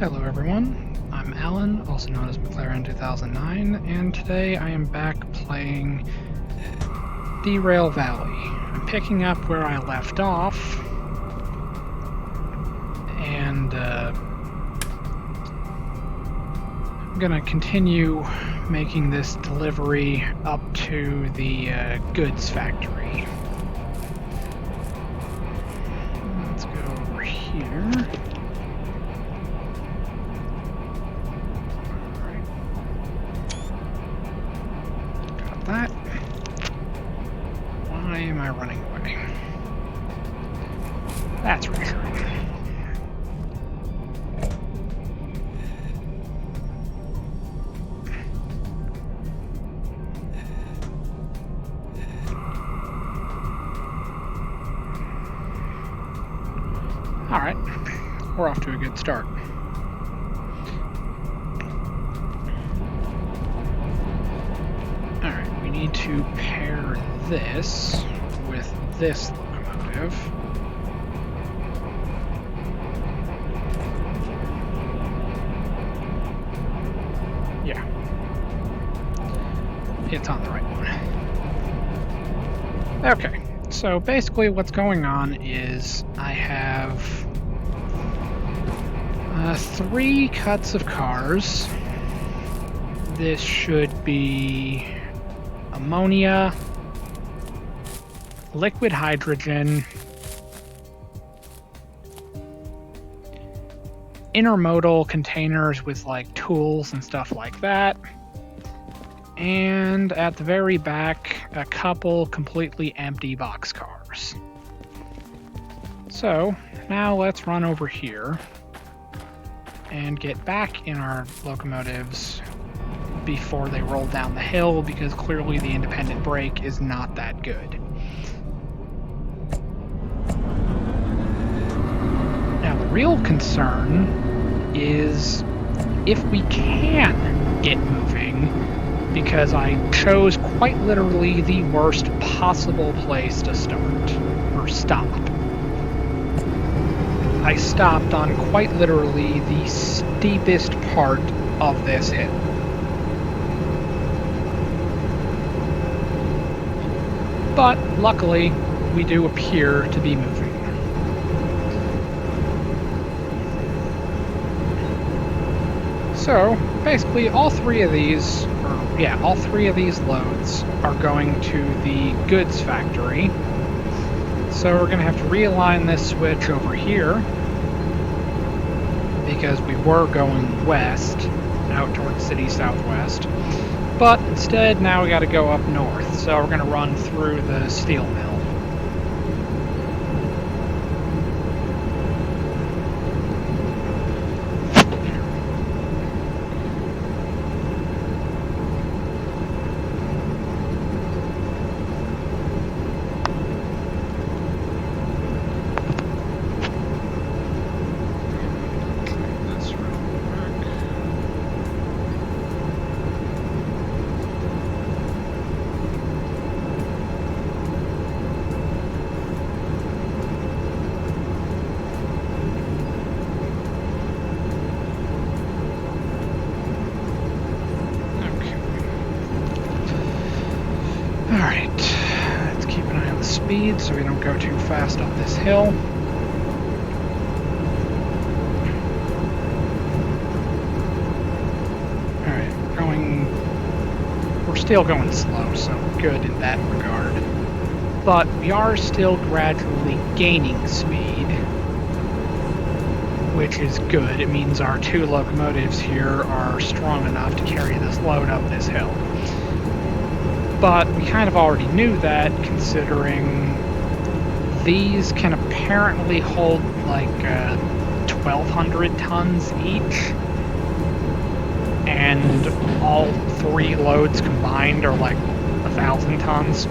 Hello everyone, I'm Alan, also known as McLaren 2009, and today I am back playing Derail Valley. I'm picking up where I left off, and I'm gonna continue making this delivery up to the goods factory. Let's go over here. That. Why am I running away? That's reassuring. Alright, we're off to a good start. Alright, we need to pair this with this locomotive. Yeah. It's on the right one. Okay, so basically what's going on is I have 3 cuts of cars. This should be ammonia, liquid hydrogen, intermodal containers with like tools and stuff like that, and at the very back a couple completely empty boxcars. So now let's run over here and get back in our locomotives before they roll down the hill, because clearly the independent brake is not that good. Now the real concern is if we can get moving, because I chose quite literally the worst possible place to start, or stop. I stopped on quite literally the steepest part of this hill. But luckily, we do appear to be moving. So basically, all three of these loads are going to the goods factory. So we're going to have to realign this switch over here, because we were going west, out towards city southwest. But instead, now we got to go up north, so we're going to run through the steel mill. Alright, let's keep an eye on the speed so we don't go too fast up this hill. Alright, we're still going slow, so good in that regard. But we are still gradually gaining speed, which is good. It means our 2 locomotives here are strong enough to carry this load up this hill. But we kind of already knew that, considering these can apparently hold like 1,200 tons each, and all 3 loads combined are like 1,000 tons.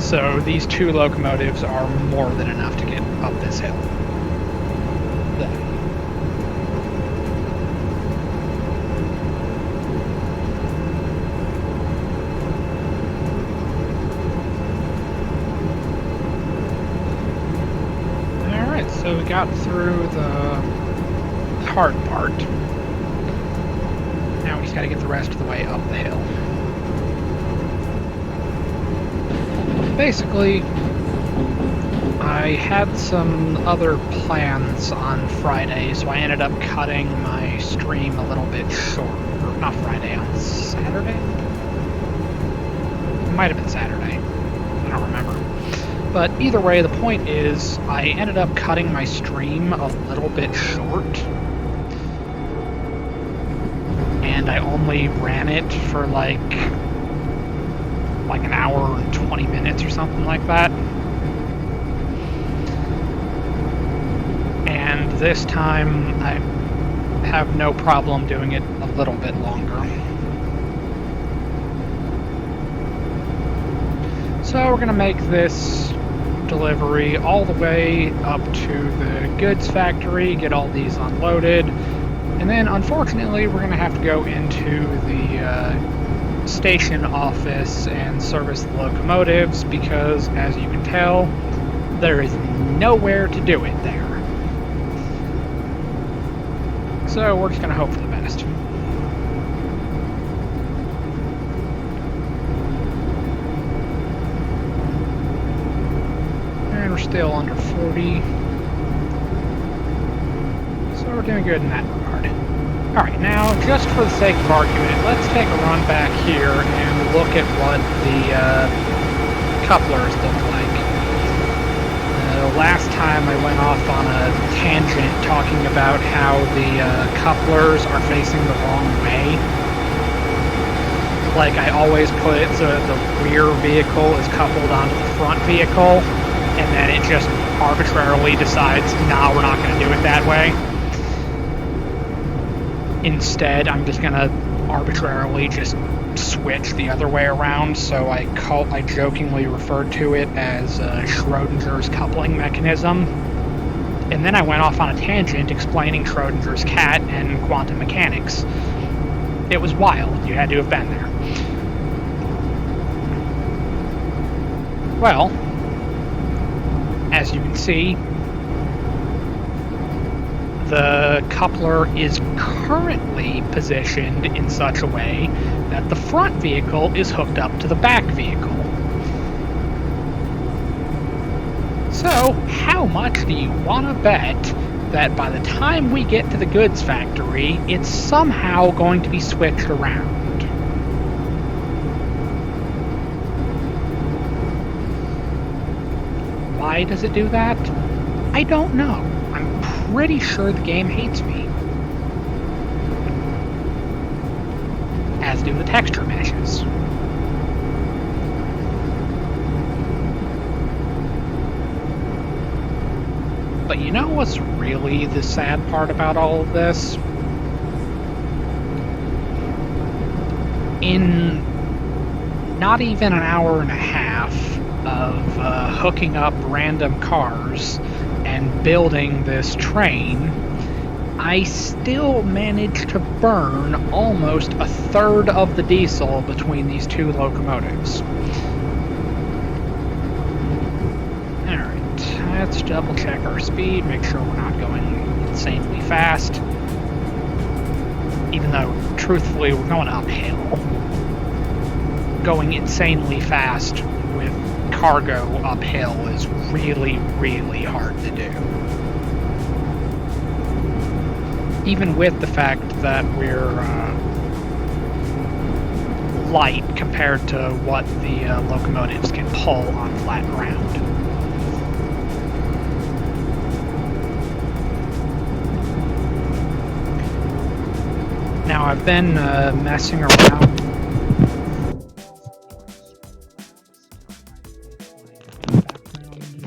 So these 2 locomotives are more than enough to get up this hill. So we got through the hard part. Now we just gotta get the rest of the way up the hill. Basically, I had some other plans on Friday, so I ended up cutting my stream a little bit short. Or not Friday, on Saturday? It might have been Saturday. I don't remember. But either way, the point is, I ended up cutting my stream a little bit short. And I only ran it for like an hour and 20 minutes or something like that. And this time I have no problem doing it a little bit longer. So we're gonna make this delivery all the way up to the goods factory, get all these unloaded, and then unfortunately we're gonna have to go into the station office and service the locomotives because, as you can tell, there is nowhere to do it there. So we're just gonna hope for the best. And we're still under 40. So we're doing good in that regard. Alright, now, just for the sake of argument, let's take a run back here and look at what the couplers look like. Last time I went off on a tangent talking about how the couplers are facing the wrong way. Like, I always put it so that the rear vehicle is coupled onto the front vehicle, and then it just arbitrarily decides, nah, we're not going to do it that way. Instead, I'm just gonna arbitrarily just switch the other way around, so I jokingly referred to it as Schrodinger's coupling mechanism. And then I went off on a tangent explaining Schrodinger's cat and quantum mechanics. It was wild. You had to have been there. Well, as you can see, the coupler is currently positioned in such a way that the front vehicle is hooked up to the back vehicle. So, how much do you want to bet that by the time we get to the goods factory, it's somehow going to be switched around? Why does it do that? I don't know. I'm pretty sure the game hates me. As do the texture meshes. But you know what's really the sad part about all of this? In not even an hour and a half of hooking up random cars and building this train, I still managed to burn almost a third of the diesel between these two locomotives. Alright, let's double check our speed, make sure we're not going insanely fast. Even though, truthfully, we're going uphill. Going insanely fast with cargo uphill is really, really hard to do. Even with the fact that we're light compared to what the locomotives can pull on flat ground. Now I've been messing around.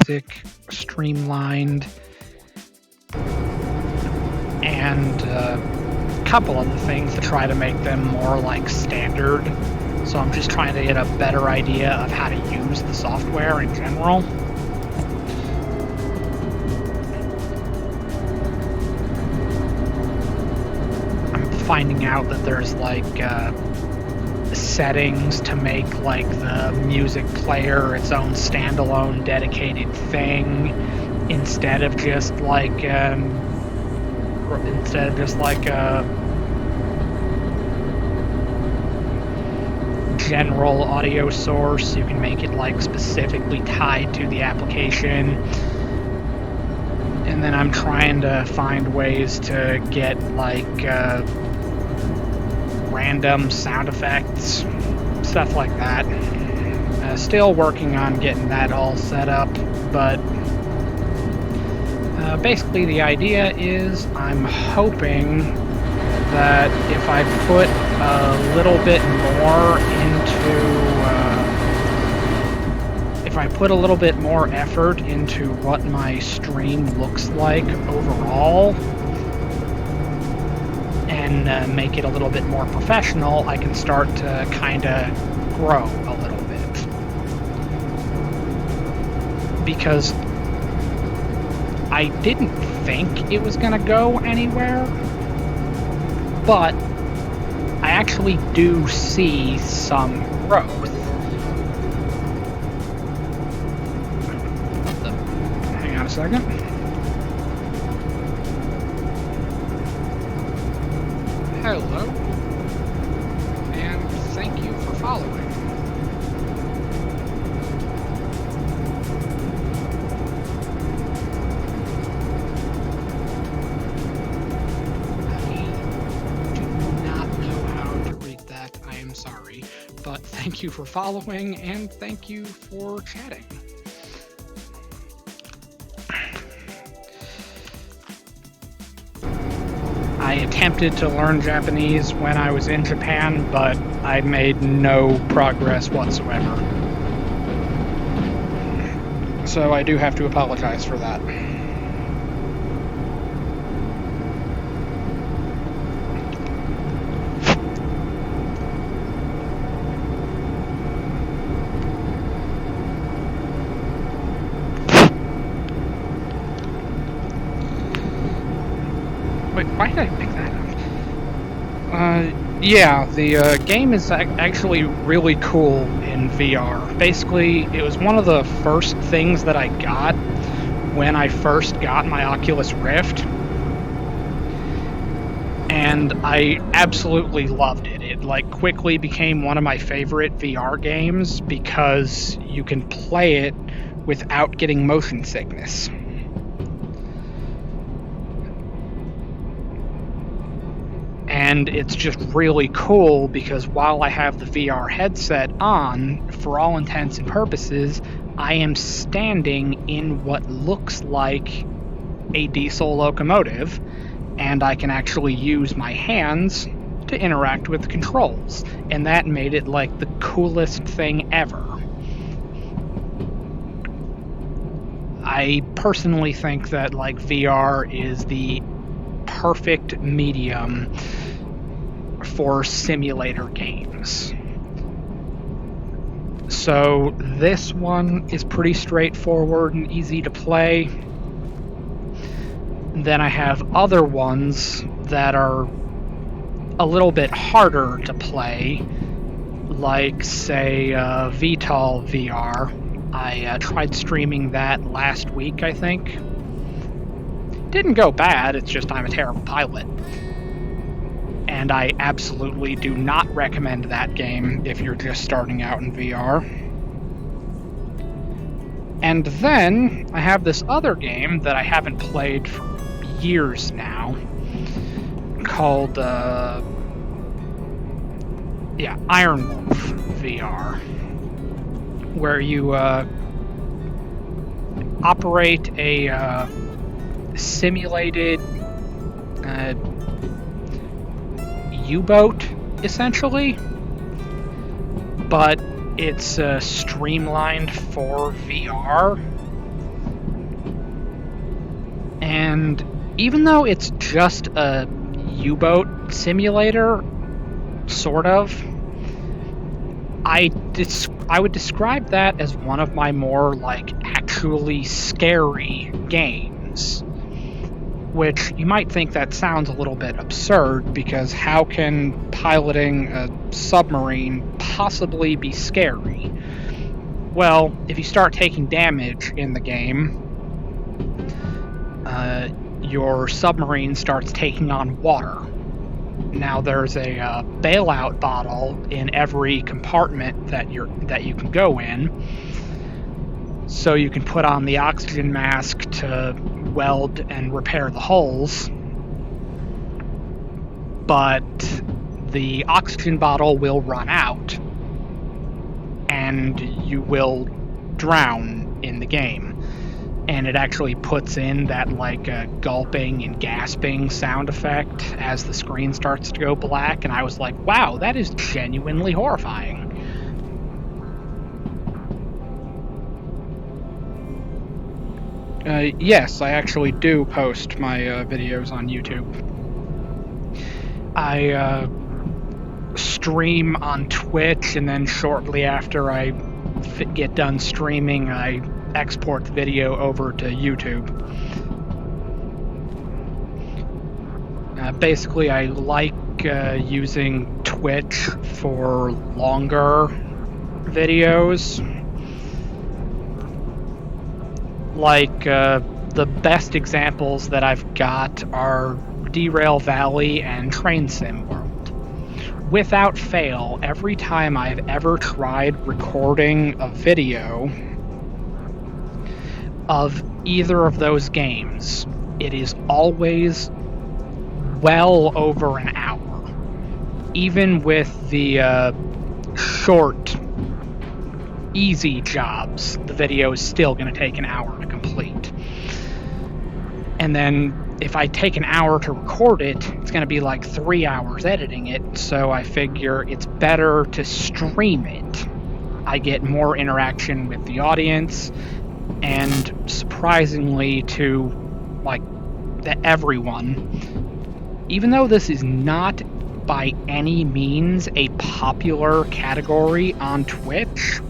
Music streamlined, and a couple of the things to try to make them more like standard. So I'm just trying to get a better idea of how to use the software in general. I'm finding out that there's like settings to make like the music player its own standalone dedicated thing, instead of just like general audio source. You can make it like specifically tied to the application. And then I'm trying to find ways to get like random sound effects, stuff like that. Still working on getting that all set up, but basically the idea is I'm hoping that if I put a little bit more effort into what my stream looks like overall, and make it a little bit more professional, I can start to kind of grow a little bit. Because I didn't think it was going to go anywhere, but I actually do see some growth. Hang on a second. Hello, and thank you for following. Sorry, but thank you for following and thank you for chatting. I attempted to learn Japanese when I was in Japan, but I made no progress whatsoever. So I do have to apologize for that. Wait, why did I pick that up? Yeah, the game is actually really cool in VR. Basically, it was one of the first things that I got when I first got my Oculus Rift, and I absolutely loved it. It like quickly became one of my favorite VR games because you can play it without getting motion sickness. And it's just really cool because while I have the VR headset on, for all intents and purposes, I am standing in what looks like a diesel locomotive, and I can actually use my hands to interact with the controls. And that made it like the coolest thing ever. I personally think that like VR is the perfect medium for simulator games. So this one is pretty straightforward and easy to play. Then I have other ones that are a little bit harder to play, like say VTOL VR. I tried streaming that last week, I think. Didn't go bad, it's just I'm a terrible pilot. And I absolutely do not recommend that game if you're just starting out in VR. And then I have this other game that I haven't played for years now, called Iron Wolf VR, where you operate a simulated U-boat, essentially, but it's streamlined for VR. And even though it's just a U-boat simulator, sort of, I would describe that as one of my more like actually scary games. Which you might think that sounds a little bit absurd, because how can piloting a submarine possibly be scary? Well, if you start taking damage in the game, your submarine starts taking on water. Now there's a bailout bottle in every compartment that you can go in, so you can put on the oxygen mask to weld and repair the holes. But the oxygen bottle will run out, and you will drown in the game. And it actually puts in that gulping and gasping sound effect as the screen starts to go black, and I was like, wow, that is genuinely horrifying. Yes, I actually do post my videos on YouTube. I stream on Twitch, and then shortly after I get done streaming, I export the video over to YouTube. Basically, I like using Twitch for longer videos. The best examples that I've got are Derail Valley and Train Sim World. Without fail, every time I've ever tried recording a video of either of those games, it is always well over an hour. Even with the short, easy jobs, the video is still going to take an hour to complete. And then if I take an hour to record it, it's going to be like 3 hours editing it, so I figure it's better to stream it. I get more interaction with the audience, and surprisingly to everyone, even though this is not by any means a popular category on Twitch,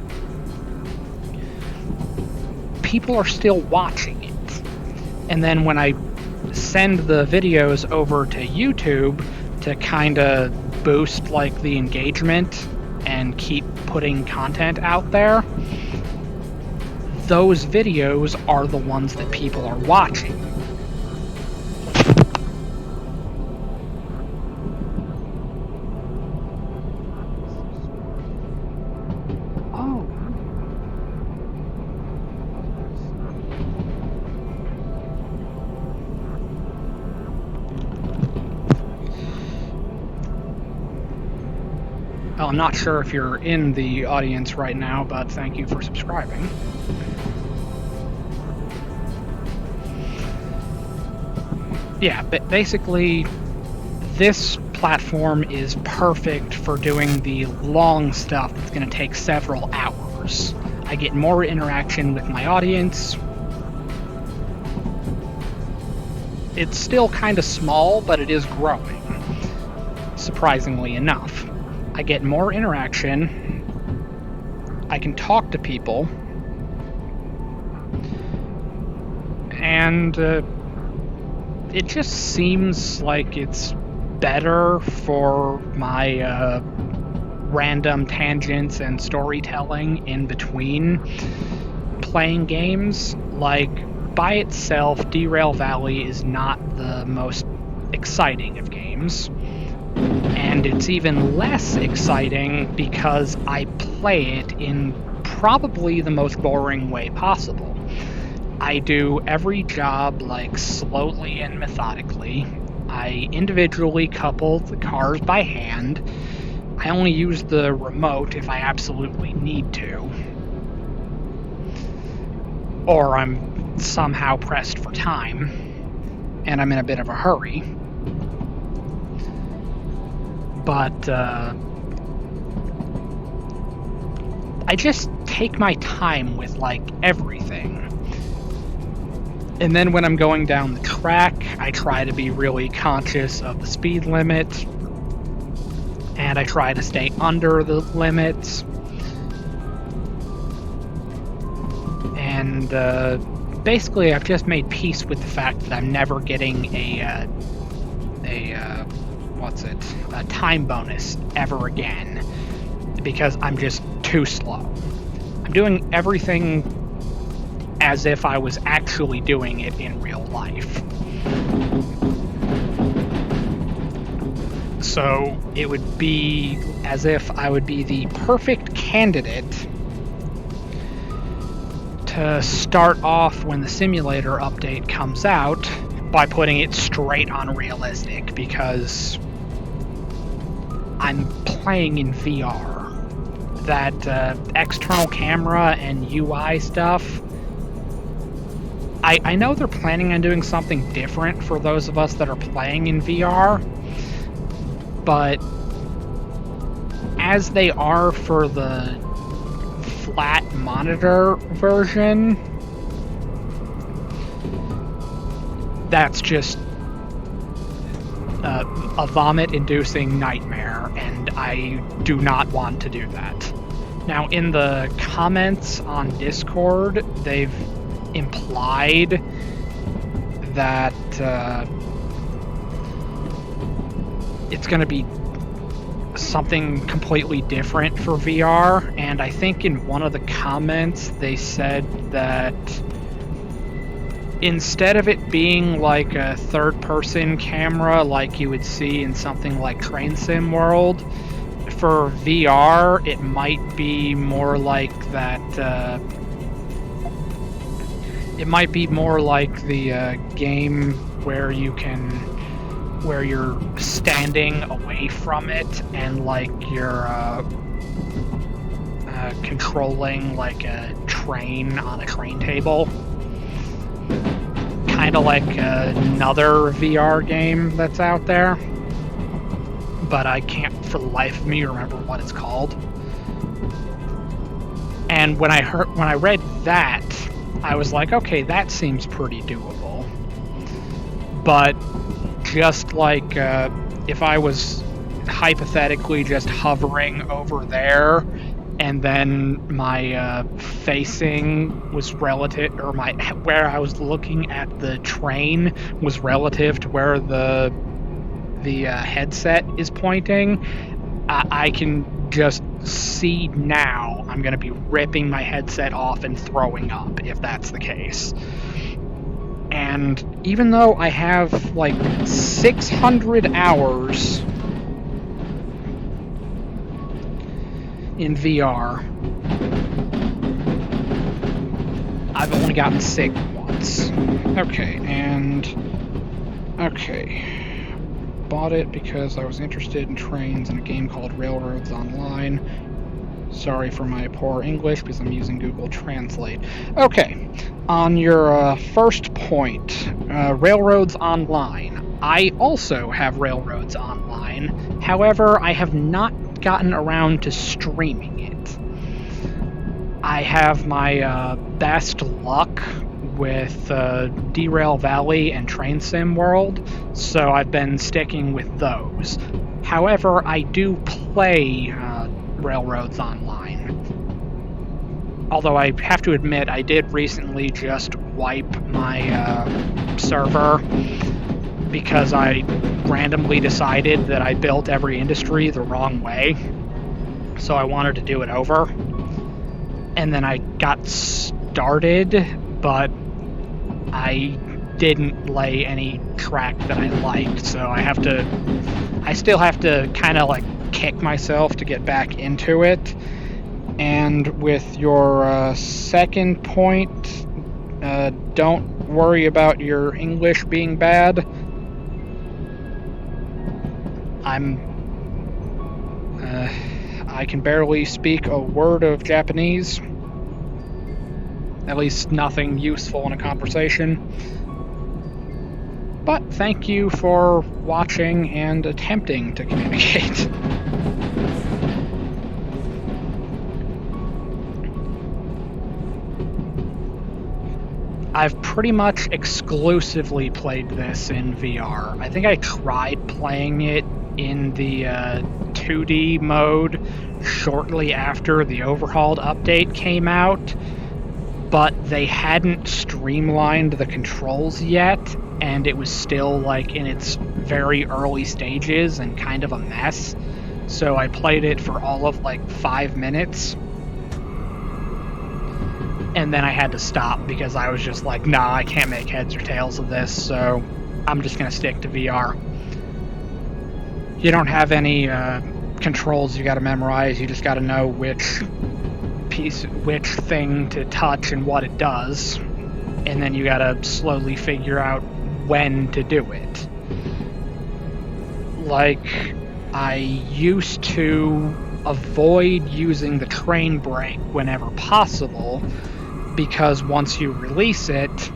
people are still watching it. And then when I send the videos over to YouTube to kind of boost the engagement and keep putting content out there, those videos are the ones that people are watching. Well, I'm not sure if you're in the audience right now, but thank you for subscribing. Yeah, but basically, this platform is perfect for doing the long stuff that's going to take several hours. I get more interaction with my audience. It's still kind of small, but it is growing, surprisingly enough. I get more interaction, I can talk to people, and it just seems like it's better for my random tangents and storytelling in between playing games. By itself, Derail Valley is not the most exciting of games. And it's even less exciting because I play it in probably the most boring way possible. I do every job slowly and methodically. I individually couple the cars by hand. I only use the remote if I absolutely need to. Or I'm somehow pressed for time, and I'm in a bit of a hurry. But I just take my time with everything. And then when I'm going down the track, I try to be really conscious of the speed limit, and I try to stay under the limits. And basically, I've just made peace with the fact that I'm never getting a time bonus ever again, because I'm just too slow. I'm doing everything as if I was actually doing it in real life. So it would be as if I would be the perfect candidate to start off when the simulator update comes out by putting it straight on realistic, because I'm playing in VR. That external camera and UI stuff, I know they're planning on doing something different for those of us that are playing in VR, but as they are for the flat monitor version, that's just a vomit-inducing nightmare, and I do not want to do that. Now, in the comments on Discord, they've implied that it's going to be something completely different for VR, and I think in one of the comments they said that instead of it being like a third-person camera like you would see in something like Train Sim World, for VR it might be more like that. It might be more like the game where you're standing away from it and like you're controlling like a train on a train table. Kind of like another VR game that's out there, but I can't for the life of me remember what it's called. And when I read that, I was like, okay, that seems pretty doable. But just like if I was hypothetically just hovering over there, and then my facing was relative, or where I was looking at the train was relative to where the headset is pointing, I can just see now I'm going to be ripping my headset off and throwing up if that's the case. And even though I have like 600 hours in VR, I've only gotten sick once. Okay. Bought it because I was interested in trains in a game called Railroads Online. Sorry for my poor English because I'm using Google Translate. Okay, on your first point, Railroads Online. I also have Railroads Online. However, I have not gotten around to streaming it. I have my best luck with Derail Valley and Train Sim World, so I've been sticking with those. However, I do play Railroads Online. Although I have to admit, I did recently just wipe my server because I randomly decided that I built every industry the wrong way. So I wanted to do it over. And then I got started, but I didn't lay any track that I liked, so I still have to kind of like kick myself to get back into it. And with your second point, don't worry about your English being bad. I can barely speak a word of Japanese. At least nothing useful in a conversation. But thank you for watching and attempting to communicate. I've pretty much exclusively played this in VR. I think I tried playing it in the 2D mode shortly after the Overhauled update came out, but they hadn't streamlined the controls yet, and it was still like in its very early stages and kind of a mess. So I played it for all of like 5 minutes, and then I had to stop because I was just like, nah, I can't make heads or tails of this. So I'm just going to stick to VR. You don't have any controls you got to memorize. You just got to know which thing to touch and what it does, and then you got to slowly figure out when to do it. Like, I used to avoid using the train brake whenever possible, because once you release it,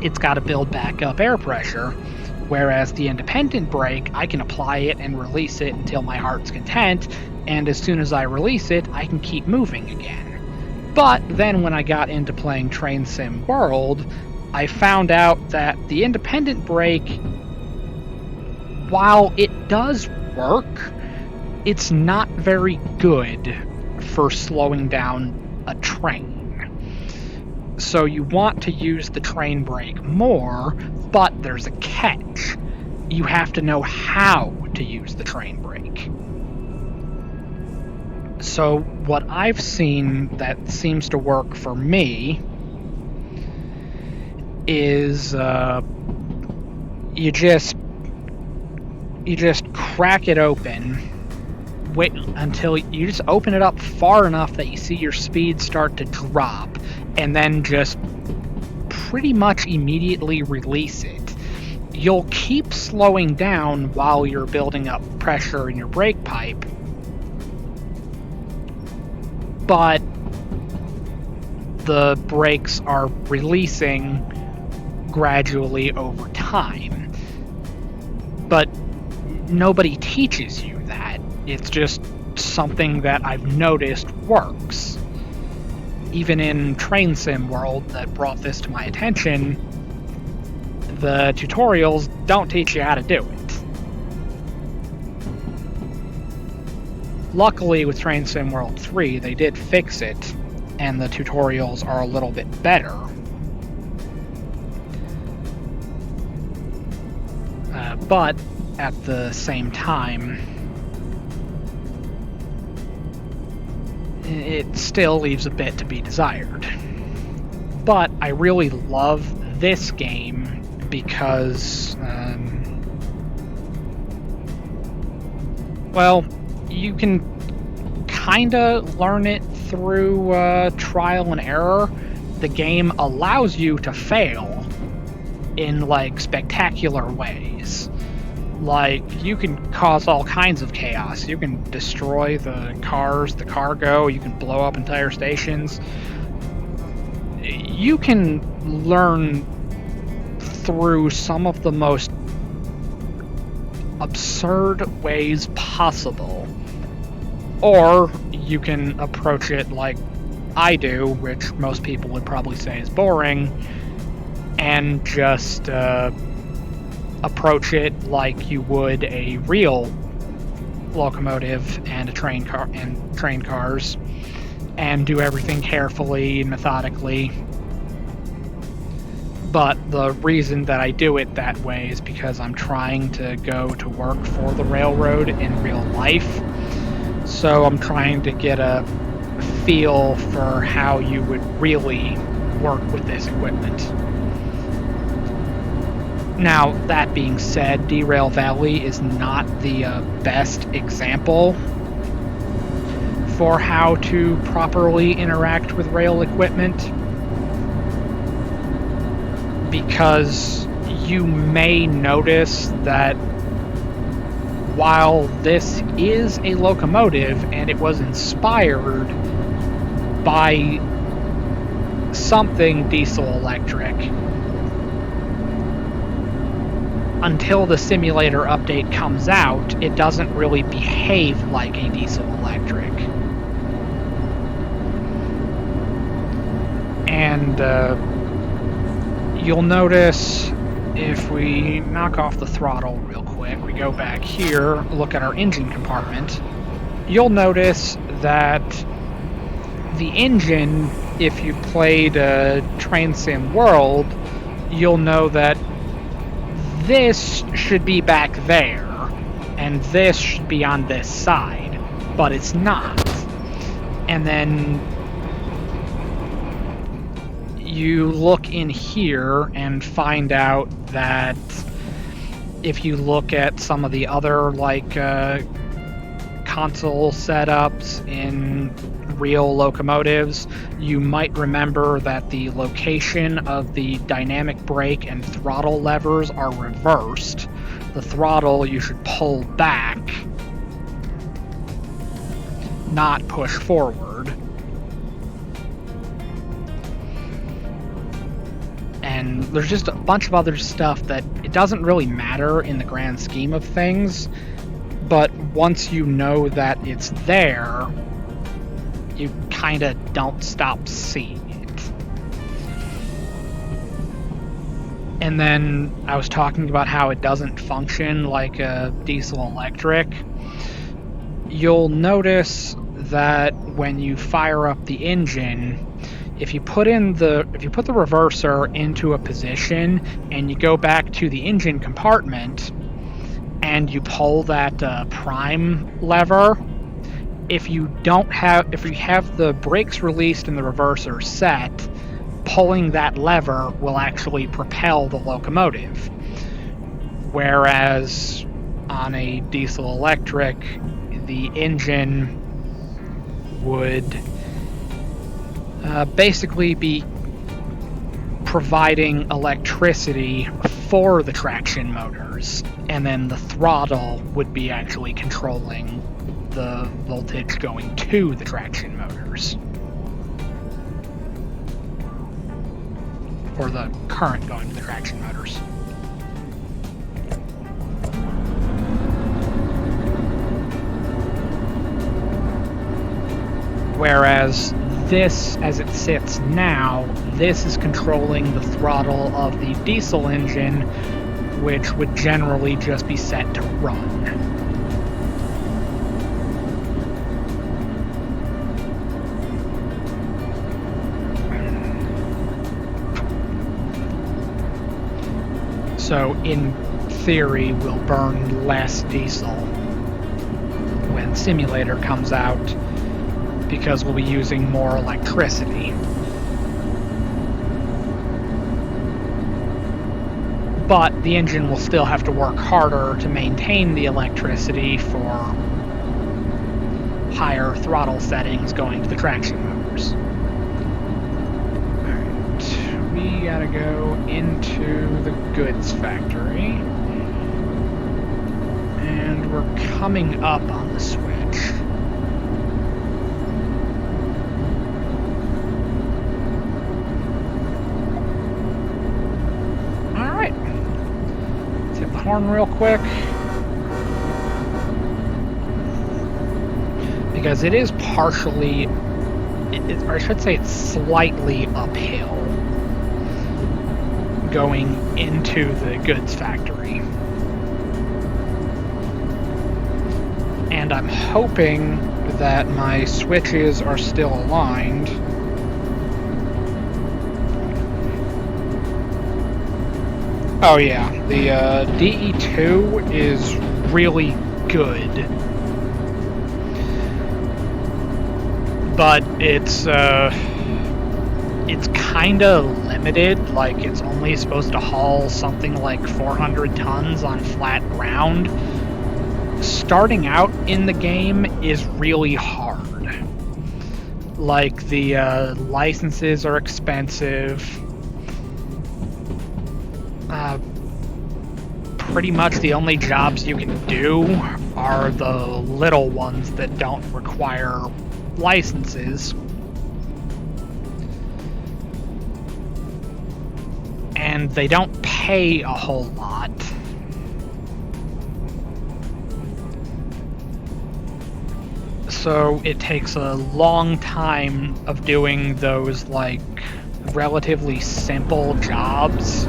it's got to build back up air pressure. Whereas the independent brake, I can apply it and release it until my heart's content, and as soon as I release it, I can keep moving again. But then when I got into playing Train Sim World, I found out that the independent brake, while it does work, it's not very good for slowing down a train. So you want to use the train brake more, but there's a catch. You have to know how to use the train brake. So what I've seen that seems to work for me is you just crack it open, wait until you just open it up far enough that you see your speed start to drop, and then just pretty much immediately release it. You'll keep slowing down while you're building up pressure in your brake pipe, but the brakes are releasing gradually over time. But nobody teaches you that. It's just something that I've noticed works. Even in Train Sim World that brought this to my attention, the tutorials don't teach you how to do it. Luckily with Train Sim World 3, they did fix it, and the tutorials are a little bit better. But at the same time, it still leaves a bit to be desired. But I really love this game because, well, you can kinda learn it through trial and error. The game allows you to fail in, like, spectacular ways. Like, you can cause all kinds of chaos. You can destroy the cars, the cargo, you can blow up entire stations. You can learn through some of the most absurd ways possible. Or you can approach it like I do, which most people would probably say is boring, and just approach it like you would a real locomotive and a train car and train cars, and do everything carefully and methodically. But the reason that I do it that way is because I'm trying to go to work for the railroad in real life. So I'm trying to get a feel for how you would really work with this equipment. Now, that being said, Derail Valley is not the best example for how to properly interact with rail equipment, because you may notice that while this is a locomotive and it was inspired by something diesel-electric, until the simulator update comes out, it doesn't really behave like a diesel-electric. And you'll notice, if we knock off the throttle real quick, we go back here, look at our engine compartment, you'll notice that the engine, if you played Train Sim World, you'll know that this should be back there, and this should be on this side, but it's not. And then you look in here and find out that if you look at some of the other console setups in real locomotives, you might remember that the location of the dynamic brake and throttle levers are reversed. The throttle you should pull back, not push forward. And there's just a bunch of other stuff that it doesn't really matter in the grand scheme of things, but once you know that it's there, you kind of don't stop seeing it. And then I was talking about how it doesn't function like a diesel electric. You'll notice that when you fire up the engine, if you put the reverser into a position and you go back to the engine compartment and you pull that prime lever, if you have the brakes released and the reverser set, pulling that lever will actually propel the locomotive. Whereas on a diesel electric, the engine would basically be providing electricity for the traction motors, and then the throttle would be actually controlling the voltage going to the traction motors, or the current going to the traction motors. Whereas this, as it sits now, this is controlling the throttle of the diesel engine, which would generally just be set to run. So, in theory, we'll burn less diesel when Simulator comes out, because we'll be using more electricity. But the engine will still have to work harder to maintain the electricity for higher throttle settings going to the traction motors. Alright, we gotta go into the goods factory. And we're coming up on the switch. Horn real quick, because it is partially, or I should say it's slightly uphill going into the goods factory, and I'm hoping that my switches are still aligned. Oh yeah, the DE2 is really good, but it's kind of limited. Like, it's only supposed to haul something like 400 tons on flat ground. Starting out in the game is really hard. Like, the licenses are expensive. Pretty much the only jobs you can do are the little ones that don't require licenses. And they don't pay a whole lot. So it takes a long time of doing those, like, relatively simple jobs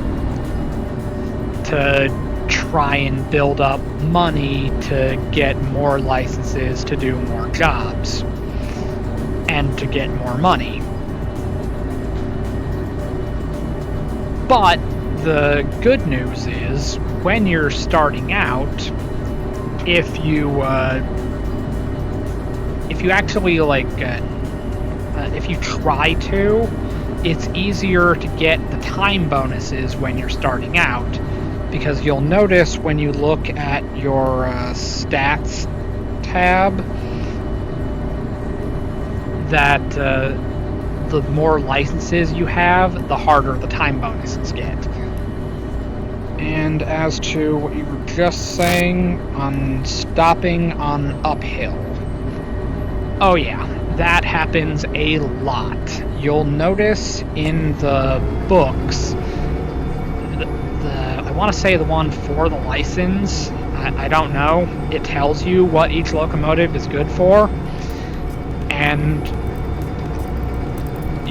to try and build up money to get more licenses to do more jobs and to get more money. But the good news is, when you're starting out, if you actually if you try to, it's easier to get the time bonuses when you're starting out, because you'll notice when you look at your stats tab that the more licenses you have, the harder the time bonuses get. And as to what you were just saying on stopping on uphill, oh yeah, that happens a lot. You'll notice in the books, I want to say the one for the license, I don't know, it tells you what each locomotive is good for, and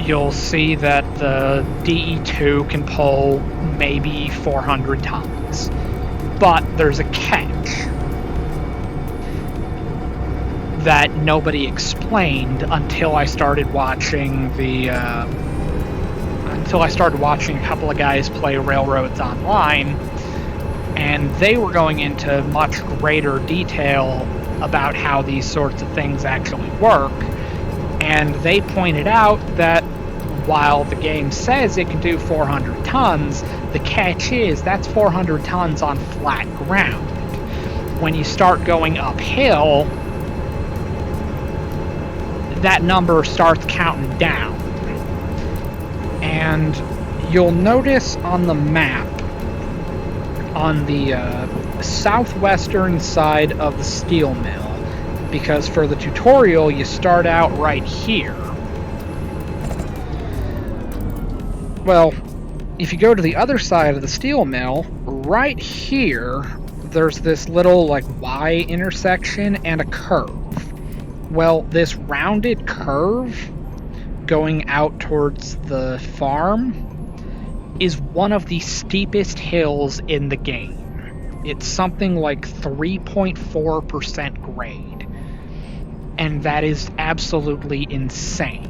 you'll see that the DE2 can pull maybe 400 tons. But there's a catch that nobody explained until I started watching a couple of guys play Railroads Online, and they were going into much greater detail about how these sorts of things actually work, and they pointed out that while the game says it can do 400 tons, the catch is that's 400 tons on flat ground. When you start going uphill, that number starts counting down. And you'll notice on the map, on the southwestern side of the steel mill, because for the tutorial you start out right here. Well, if you go to the other side of the steel mill, right here, there's this little like Y intersection and a curve. Well, this rounded curve going out towards the farm is one of the steepest hills in the game. It's something like 3.4% grade. And that is absolutely insane.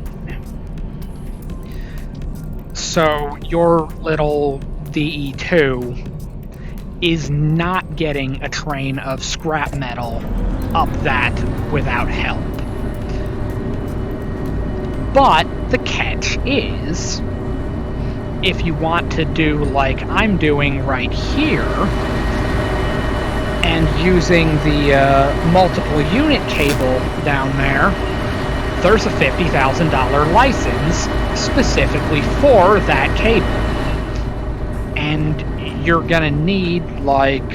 So your little DE2 is not getting a train of scrap metal up that without help. But the catch is, if you want to do like I'm doing right here, and using the multiple unit cable down there's a $50,000 license specifically for that cable. And you're gonna need like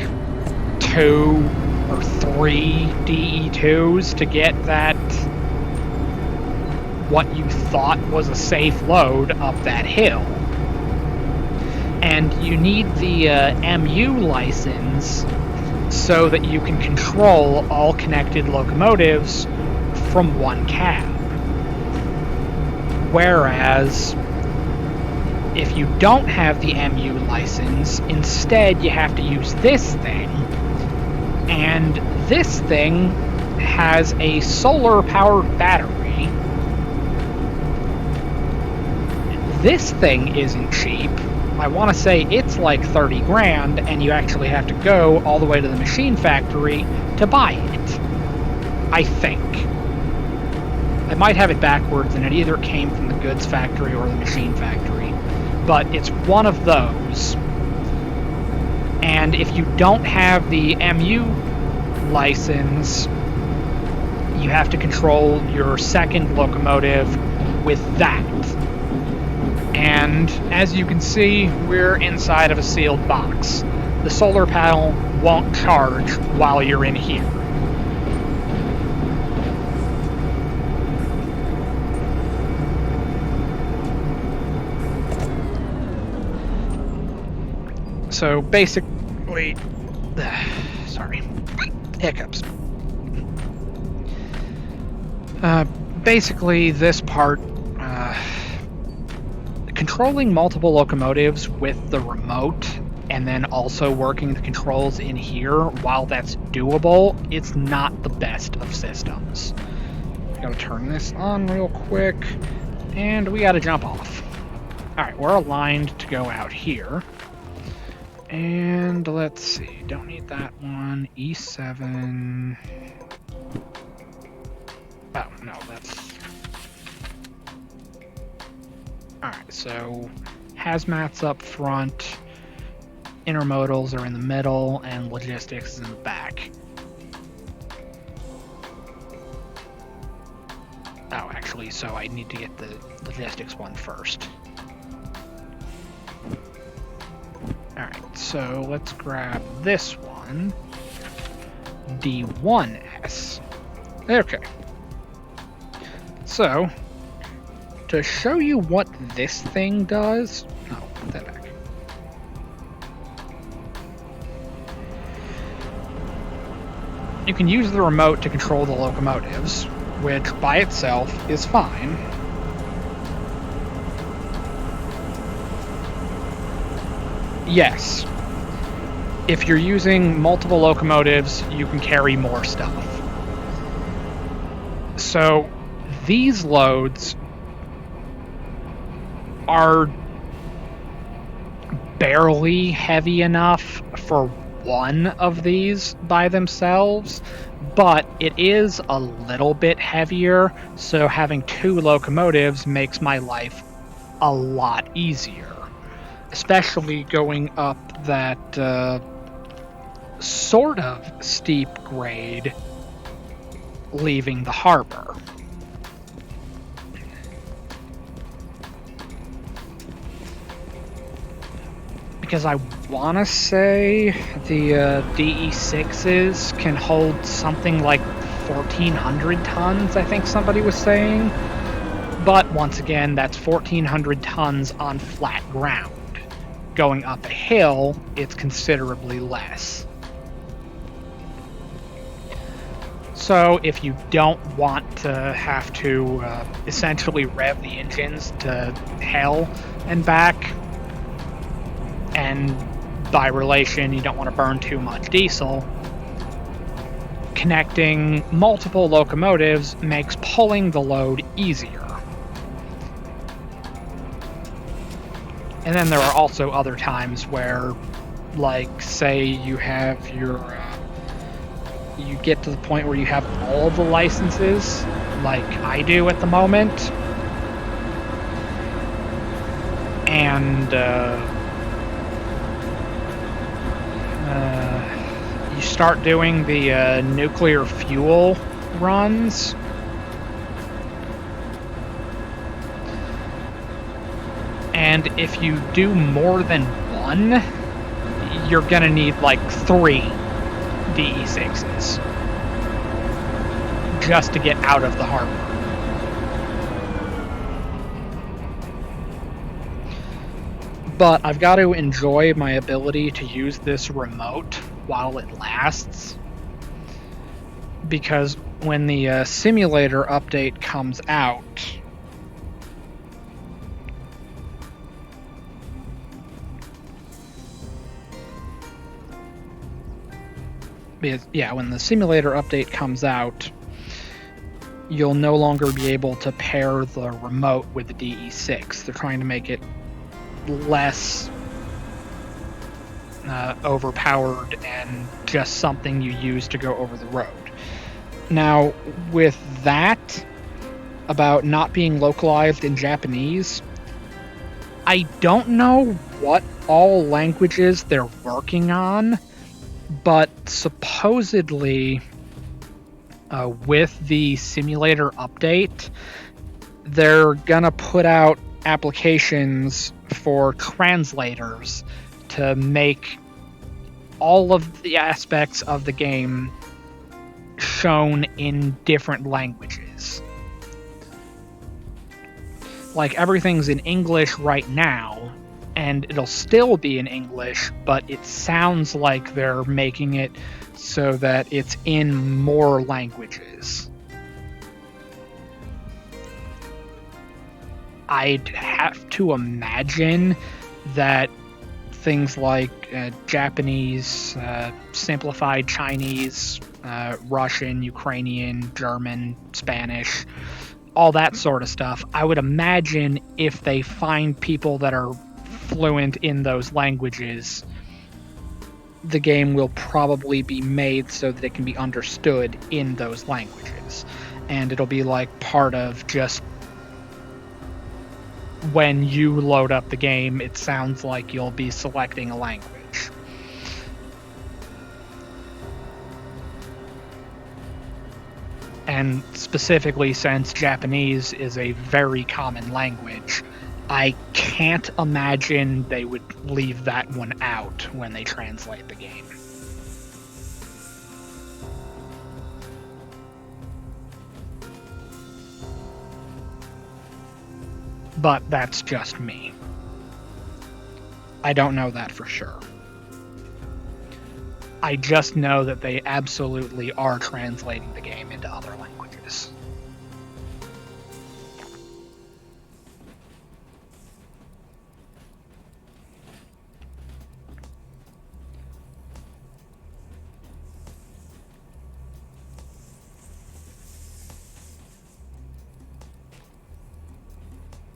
2 or 3 DE2s to get that, what you thought was a safe load up that hill. And you need the MU license so that you can control all connected locomotives from one cab. Whereas, if you don't have the MU license, instead you have to use this thing. And this thing has a solar-powered battery. This thing isn't cheap. I want to say it's like 30 grand, and you actually have to go all the way to the machine factory to buy it. I think. I might have it backwards, and it either came from the goods factory or the machine factory. But it's one of those. And if you don't have the MU license, you have to control your second locomotive with that. And as you can see, we're inside of a sealed box. The solar panel won't charge while you're in here. So basically, sorry, hiccups. Basically, this part, controlling multiple locomotives with the remote and then also working the controls in here, while that's doable, it's not the best of systems. Gotta turn this on real quick, and we gotta jump off. Alright, we're aligned to go out here. And let's see, don't need that one. E7. Oh, no, that's... Alright, So hazmat's up front, intermodals are in the middle, and logistics is in the back. Oh, actually, so I need to get the logistics one first. Alright, so let's grab this one. D1S. Okay. So, to show you what this thing does... Oh, put that back. You can use the remote to control the locomotives, which by itself is fine. Yes. If you're using multiple locomotives, you can carry more stuff. So, these loads are barely heavy enough for one of these by themselves, but it is a little bit heavier, so having two locomotives makes my life a lot easier, especially going up that sort of steep grade leaving the harbor. Because I want to say the DE6s can hold something like 1,400 tons, I think somebody was saying. But once again, that's 1,400 tons on flat ground. Going up a hill, it's considerably less. So if you don't want to have to essentially rev the engines to hell and back, and by relation, you don't want to burn too much diesel, connecting multiple locomotives makes pulling the load easier. And then there are also other times where, like, say you have your... you get to the point where you have all the licenses, like I do at the moment, and you start doing the nuclear fuel runs. And if you do more than one, you're gonna need like 3 DE6s just to get out of the harbor. But I've got to enjoy my ability to use this remote while it lasts, because when the simulator update comes out, when the simulator update comes out, you'll no longer be able to pair the remote with the DE6. They're trying to make it less overpowered and just something you use to go over the road. Now, with that, about not being localized in Japanese, I don't know what all languages they're working on, but supposedly with the simulator update, they're gonna put out applications for translators to make all of the aspects of the game shown in different languages. Like, everything's in English right now, and it'll still be in English, but it sounds like they're making it so that it's in more languages. I'd have to imagine that things like Japanese, simplified Chinese, Russian, Ukrainian, German, Spanish, all that sort of stuff, I would imagine if they find people that are fluent in those languages, the game will probably be made so that it can be understood in those languages. And it'll be like part of just when you load up the game, it sounds like you'll be selecting a language. And specifically, since Japanese is a very common language, I can't imagine they would leave that one out when they translate the game. But that's just me. I don't know that for sure. I just know that they absolutely are translating the game into other languages.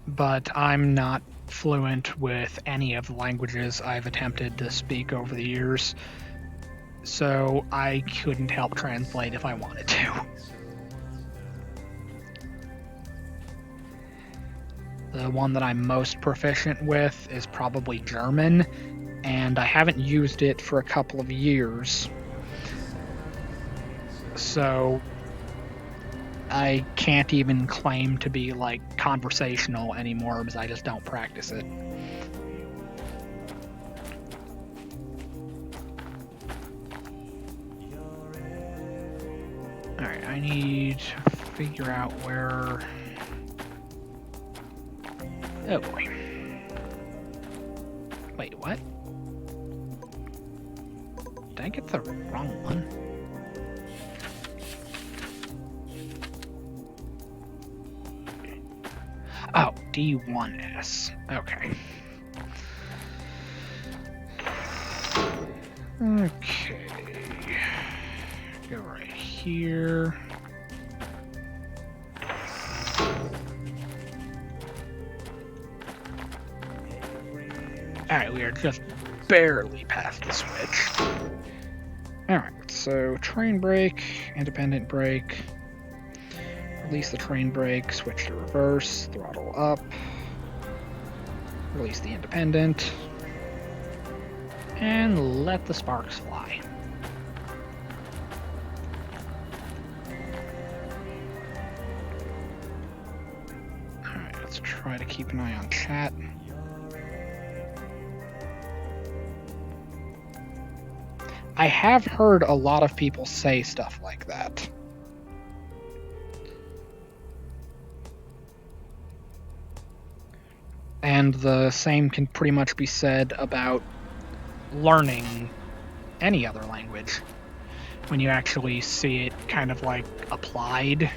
But I'm not fluent with any of the languages I've attempted to speak over the years, so I couldn't help translate if I wanted to. The one that I'm most proficient with is probably German, and I haven't used it for a couple of years, so I can't even claim to be like conversational anymore because I just don't practice it. Alright, I need to figure out where... Oh boy. Wait, what? Did I get the wrong one? Oh, D1S. Okay. Okay. Go right here. Alright, we are just barely past the switch. Alright, so train brake, independent brake. Release the train brake, switch to reverse, throttle up. Release the independent. And let the sparks fly. Alright, let's try to keep an eye on chat. I have heard a lot of people say stuff like that. And the same can pretty much be said about learning any other language. When you actually see it kind of like applied,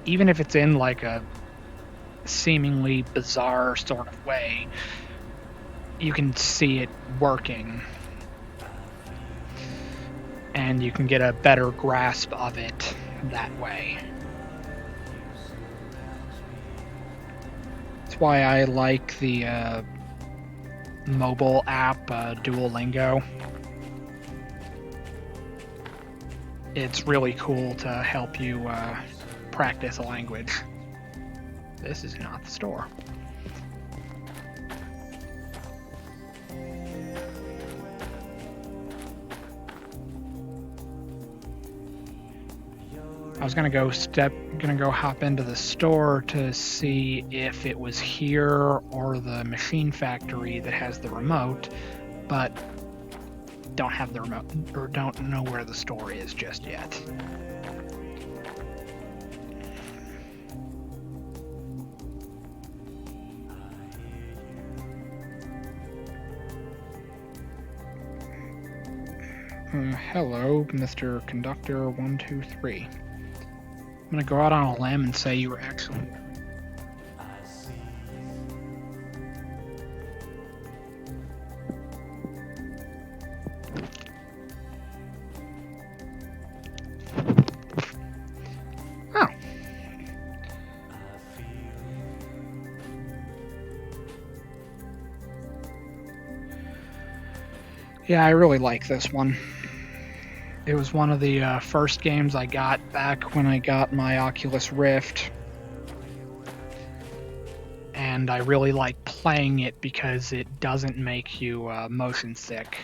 even if it's in like a seemingly bizarre sort of way, you can see it working. And you can get a better grasp of it that way. That's why I like the mobile app Duolingo. It's really cool to help you practice a language. This is not the store. I was gonna go hop into the store to see if it was here or the machine factory that has the remote, but don't have the remote or don't know where the store is just yet. Hello, Mr. Conductor 123. I'm gonna go out on a limb and say you were actually... Oh. Yeah, I really like this one. It was one of the first games I got back when I got my Oculus Rift. And and I really like playing it because it doesn't make you motion sick.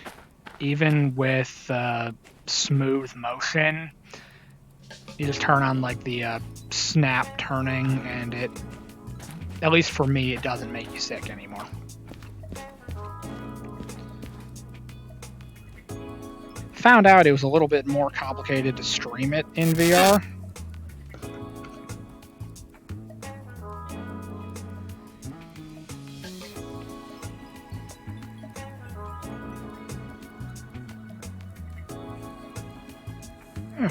Even with smooth motion, you just turn on like the snap turning, and it, at least for me, it doesn't make you sick anymore. Found out it was a little bit more complicated to stream it in VR.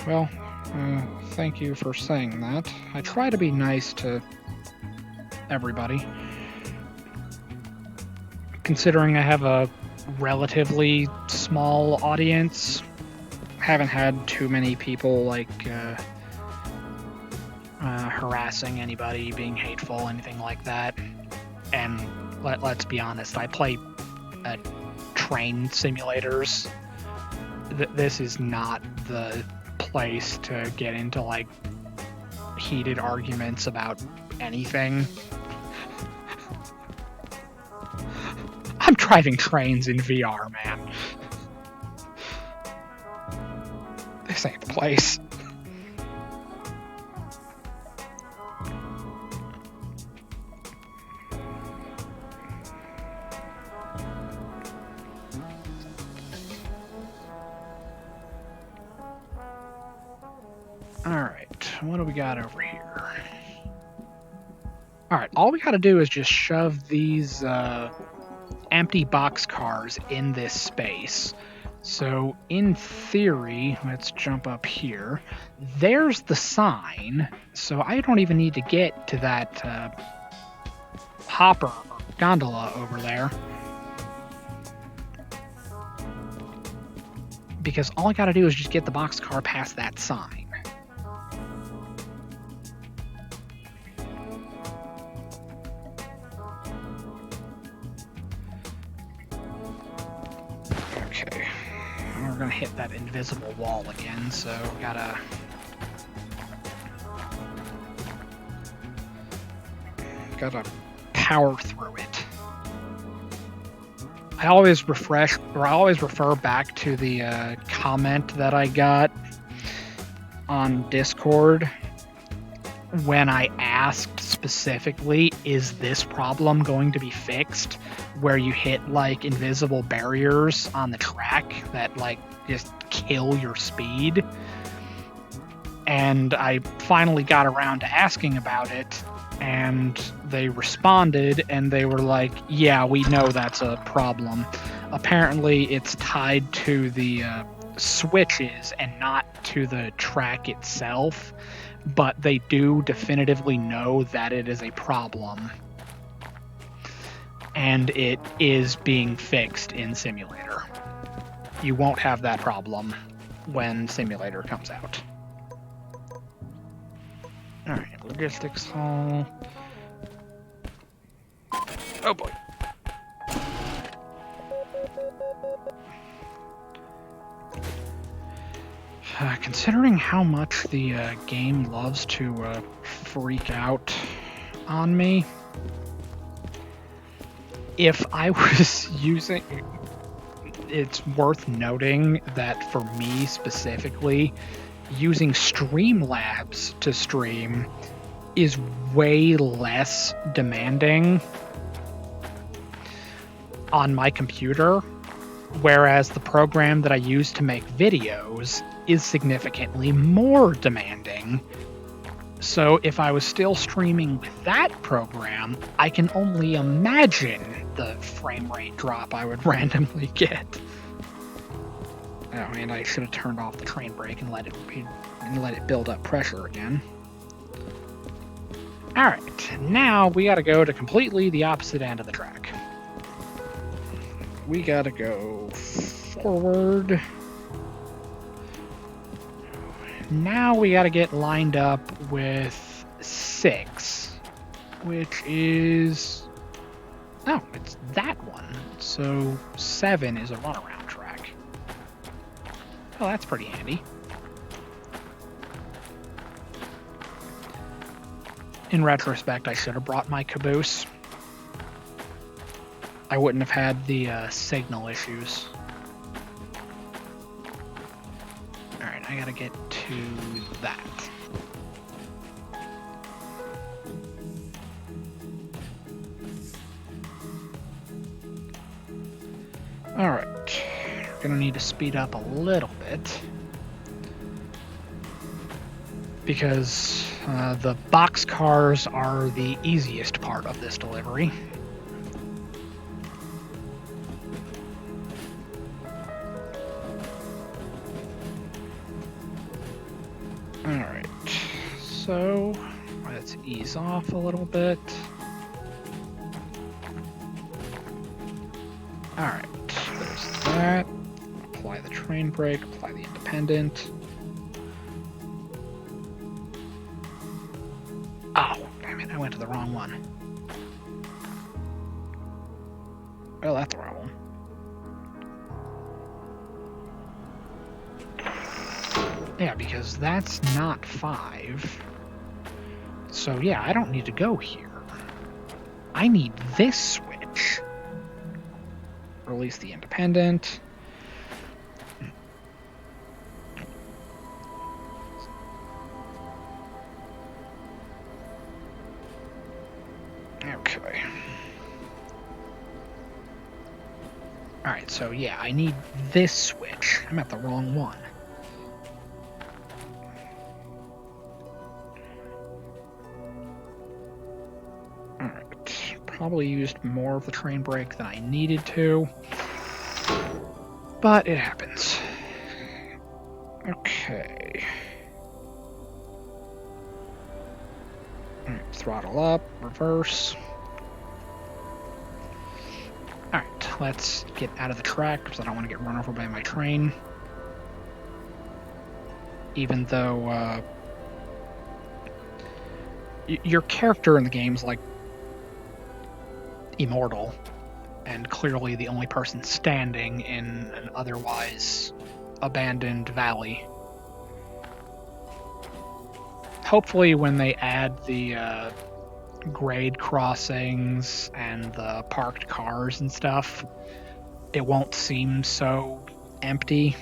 Well, thank you for saying that. I try to be nice to everybody. Considering I have a relatively small audience, haven't had too many people like harassing anybody, being hateful, anything like that. And let's be honest, I play train simulators. This is not the place to get into like heated arguments about anything. I'm driving trains in VR, man. This ain't the place. Alright, what do we got over here? Alright, all we gotta do is just shove these empty boxcars in this space. So in theory, let's jump up here. There's the sign, so I don't even need to get to that hopper or gondola over there. Because all I gotta do is just get the boxcar past that sign. Okay, we're gonna hit that invisible wall again, so gotta power through it. I always refer back to the comment that I got on Discord when I asked specifically, is this problem going to be fixed? Where you hit like invisible barriers on the track that like just kill your speed. And I finally got around to asking about it, and they responded and they were like, yeah, we know that's a problem. Apparently it's tied to the switches and not to the track itself, but they do definitively know that it is a problem. And it is being fixed in Simulator. You won't have that problem when Simulator comes out. Alright, logistics hall. Oh boy. Considering how much the game loves to freak out on me, if I was using... It's worth noting that for me specifically, using Streamlabs to stream is way less demanding on my computer, whereas the program that I use to make videos is significantly more demanding. So if I was still streaming with that program, I can only imagine the frame rate drop I would randomly get. Oh, and I should have turned off the train brake and let it build up pressure again. Alright, now we gotta go to completely the opposite end of the track. We gotta go forward. Now we gotta get lined up with 6, which is... Oh, it's that one. So 7 is a runaround track. Oh, that's pretty handy. In retrospect, I should have brought my caboose, I wouldn't have had the signal issues. Alright, I gotta get to that. Alright, gonna need to speed up a little bit because the box cars are the easiest part of this delivery. Alright, so let's ease off a little bit. Alright, there's that. Apply the train brake, apply the independent. Oh, damn it, I went to the wrong one. Well, that's the wrong one. Yeah, because that's not 5. So yeah, I don't need to go here. I need this switch. Release the independent. Okay. Alright, so yeah, I need this switch. I'm at the wrong one. Probably used more of the train brake than I needed to, but it happens. Okay. Alright, throttle up, reverse. Alright, let's get out of the track because I don't want to get run over by my train. Even though your character in the game's like immortal and clearly the only person standing in an otherwise abandoned valley. Hopefully when they add the grade crossings and the parked cars and stuff, it won't seem so empty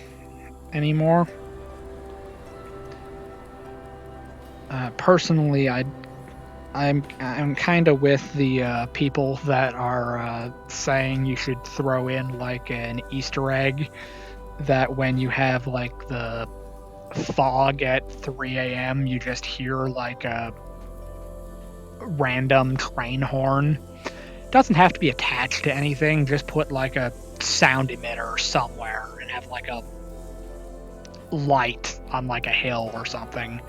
anymore. Personally, I'm kind of with the people that are saying you should throw in like an Easter egg that when you have like the fog at 3 a.m. you just hear like a random train horn. It doesn't have to be attached to anything, just put like a sound emitter somewhere and have like a light on like a hill or something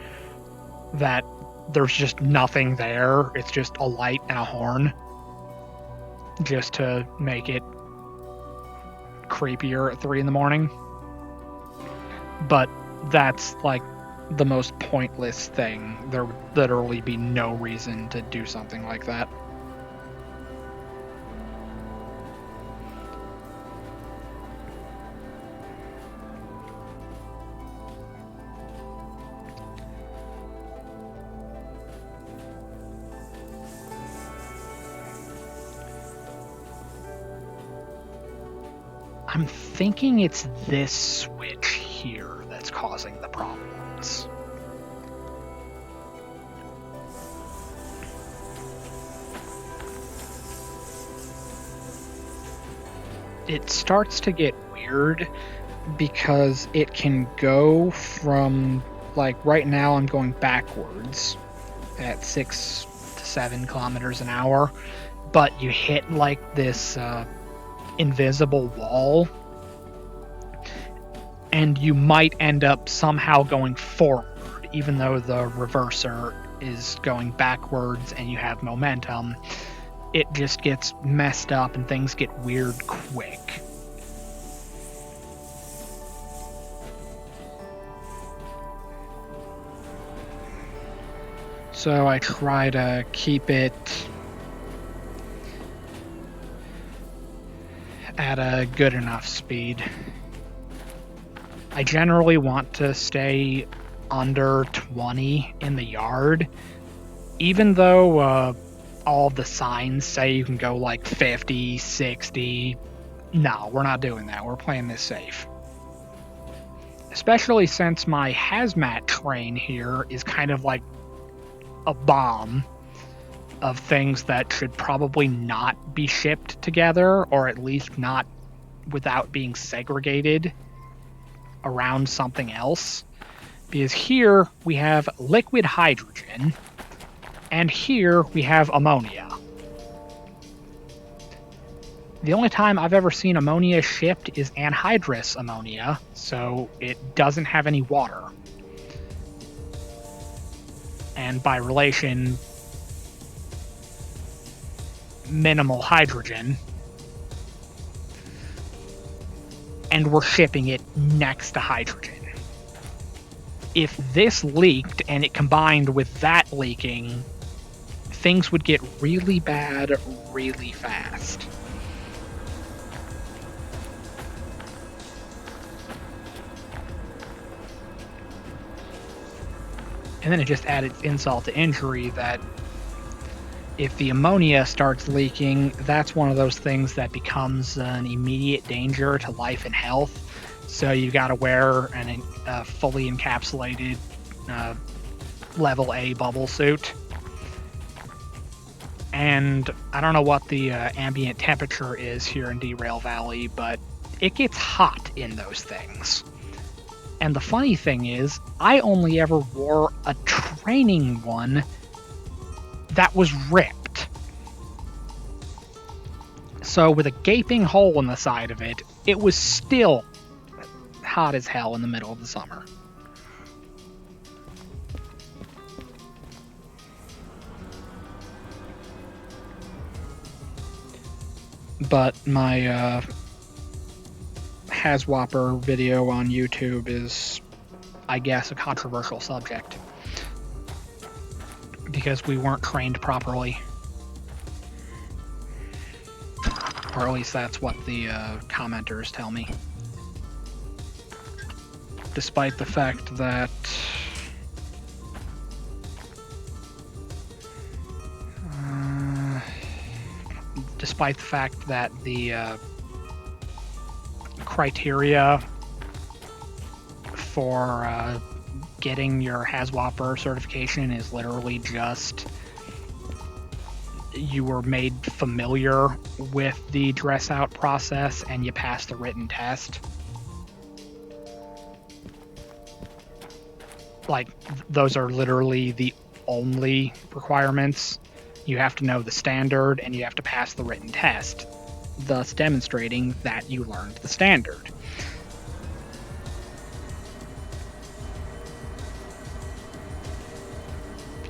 that there's just nothing there. It's just a light and a horn. Just to make it creepier at 3 in the morning. But that's like the most pointless thing. There would literally be no reason to do something like that. I'm thinking it's this switch here that's causing the problems. It starts to get weird because it can go from, like right now I'm going backwards at 6 to 7 kilometers an hour, but you hit like this invisible wall and you might end up somehow going forward even though the reverser is going backwards and you have momentum. It just gets messed up and things get weird quick. So I try to keep it at a good enough speed. I generally want to stay under 20 in the yard, even though all of the signs say you can go like 50, 60. No, we're not doing that. We're playing this safe. Especially since my hazmat train here is kind of like a bomb of things that should probably not be shipped together, or at least not without being segregated around something else. Because here we have liquid hydrogen, and here we have ammonia. The only time I've ever seen ammonia shipped is anhydrous ammonia, so it doesn't have any water. And by relation, minimal hydrogen. And we're shipping it next to hydrogen. If this leaked and it combined with that leaking, things would get really bad really fast. And then it just added insult to injury that if the ammonia starts leaking, that's one of those things that becomes an immediate danger to life and health. So you've got to wear a fully encapsulated level A bubble suit. And I don't know what the ambient temperature is here in Derail Valley, but it gets hot in those things. And the funny thing is, I only ever wore a training one that was ripped. So with a gaping hole in the side of it, it was still hot as hell in the middle of the summer. But my Haswapper video on YouTube is, I guess, a controversial subject. Because we weren't trained properly. Or at least that's what the commenters tell me. Despite the fact that the criteria for getting your Haswapper certification is literally just you were made familiar with the dress out process and you passed the written test. Like, those are literally the only requirements. You have to know the standard and you have to pass the written test, thus demonstrating that you learned the standard.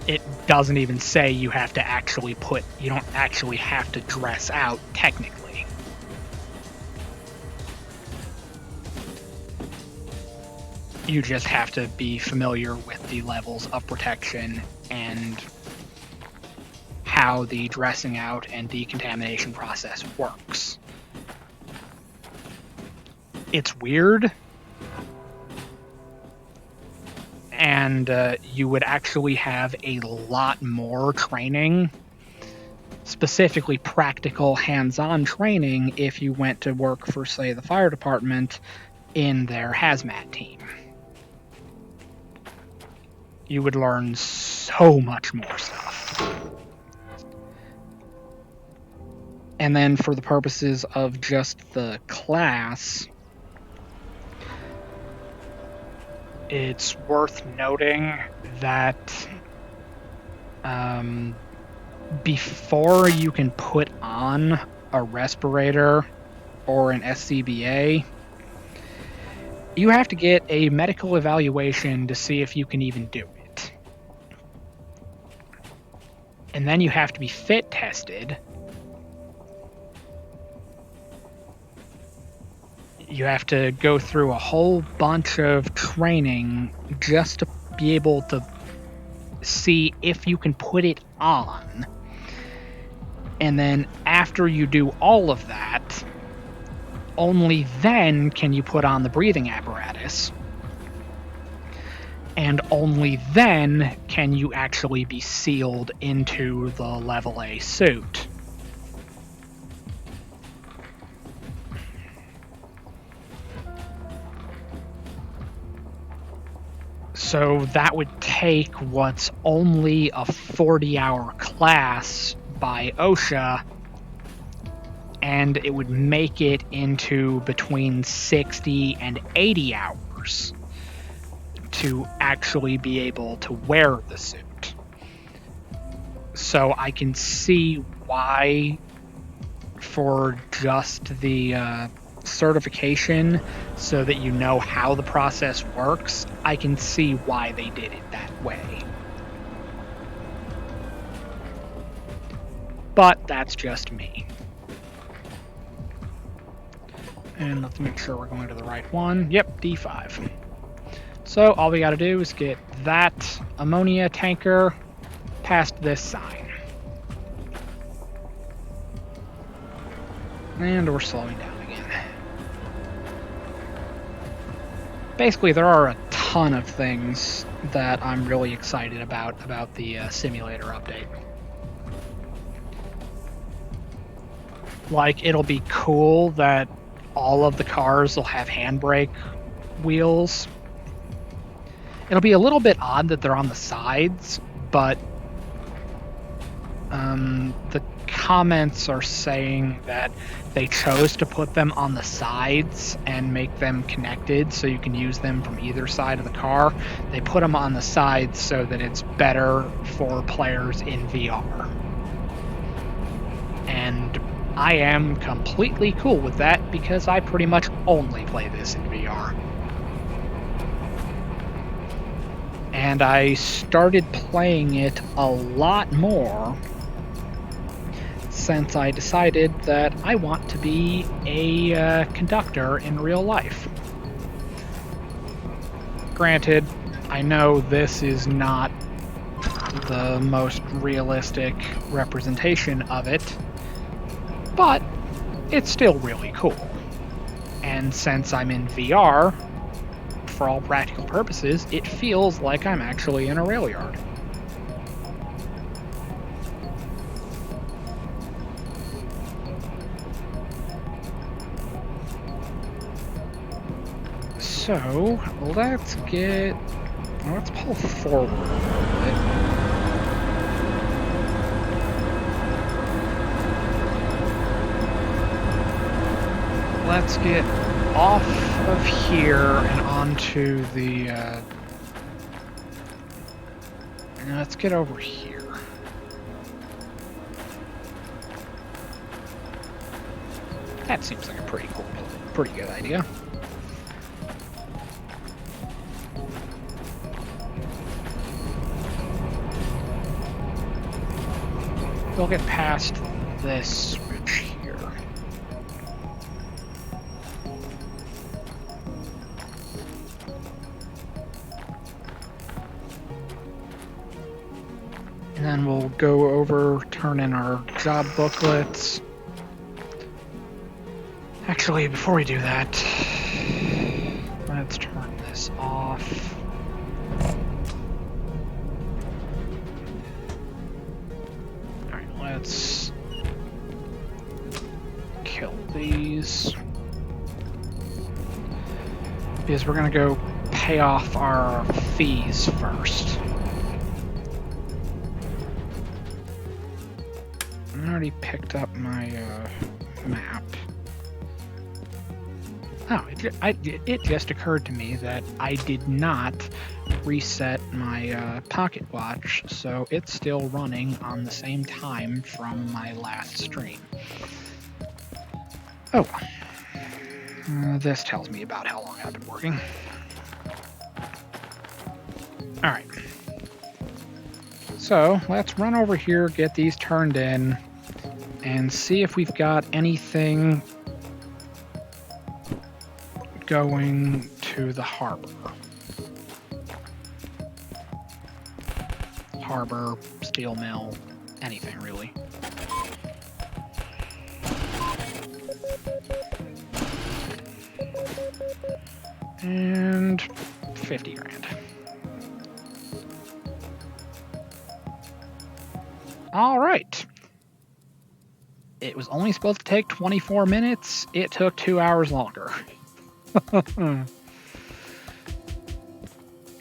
It doesn't even say you have to actually you don't actually have to dress out technically. You just have to be familiar with the levels of protection and how the dressing out and decontamination process works. It's weird. And you would actually have a lot more training, specifically practical hands-on training, if you went to work for, say, the fire department in their hazmat team. You would learn so much more stuff. And then for the purposes of just the class, it's worth noting that before you can put on a respirator or an SCBA, you have to get a medical evaluation to see if you can even do it. And then you have to be fit tested. You have to go through a whole bunch of training just to be able to see if you can put it on. And then after you do all of that, only then can you put on the breathing apparatus. and only then can you actually be sealed into the level A suit. So that would take what's only a 40-hour class by OSHA, and it would make it into between 60 and 80 hours to actually be able to wear the suit. So I can see why, for just the certification, so that you know how the process works, I can see why they did it that way. But that's just me. And let's make sure we're going to the right one. Yep, D5. So all we gotta do is get that ammonia tanker past this sign. And we're slowing down again. Basically, there are a ton of things that I'm really excited about the simulator update. Like, it'll be cool that all of the cars will have handbrake wheels. It'll be a little bit odd that they're on the sides, but the comments are saying that they chose to put them on the sides and make them connected so you can use them from either side of the car. They put them on the sides so that it's better for players in VR. And I am completely cool with that because I pretty much only play this in VR. And I started playing it a lot more since I decided that I want to be a conductor in real life. Granted, I know this is not the most realistic representation of it, but it's still really cool. And since I'm in VR, for all practical purposes, it feels like I'm actually in a rail yard. So, let's pull forward a little bit. Let's get off of here and onto the, let's get over here. That seems like a pretty good idea. We'll get past this switch here. And then we'll go over, turn in our job booklets. Actually, before we do that, let's turn this off. Let's kill these, because we're gonna go pay off our fees first. I already picked up my map. Oh, it just occurred to me that I did not reset my pocket watch, so it's still running on the same time from my last stream. Oh well. This tells me about how long I've been working. Alright. So, let's run over here, get these turned in, and see if we've got anything going to the harbor. Harbor, steel mill, anything really. And 50 grand. All right. It was only supposed to take 24 minutes. It took 2 hours longer.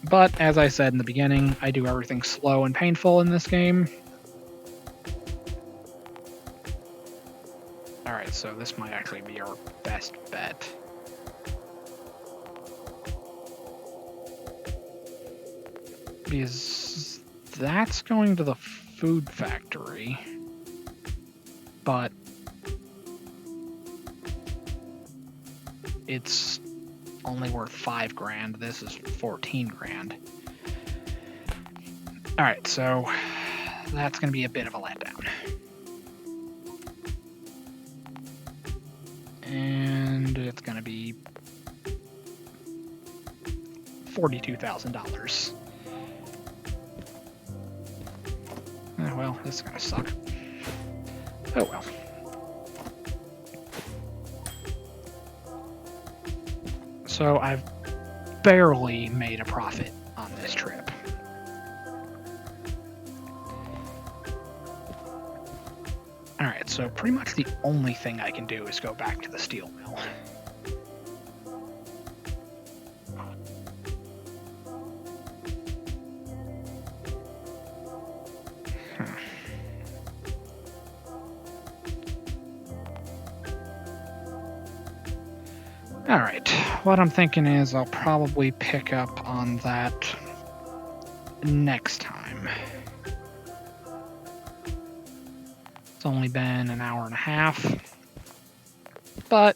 But, as I said in the beginning, I do everything slow and painful in this game. Alright, so this might actually be our best bet. Because that's going to the food factory. But it's only worth 5 grand. This is 14 grand. Alright, so that's going to be a bit of a letdown. And it's going to be $42,000. Well, this is going to suck. Oh well. So I've barely made a profit on this trip. Alright, so pretty much the only thing I can do is go back to the steel mill. Alright, what I'm thinking is I'll probably pick up on that next time. It's only been an hour and a half, but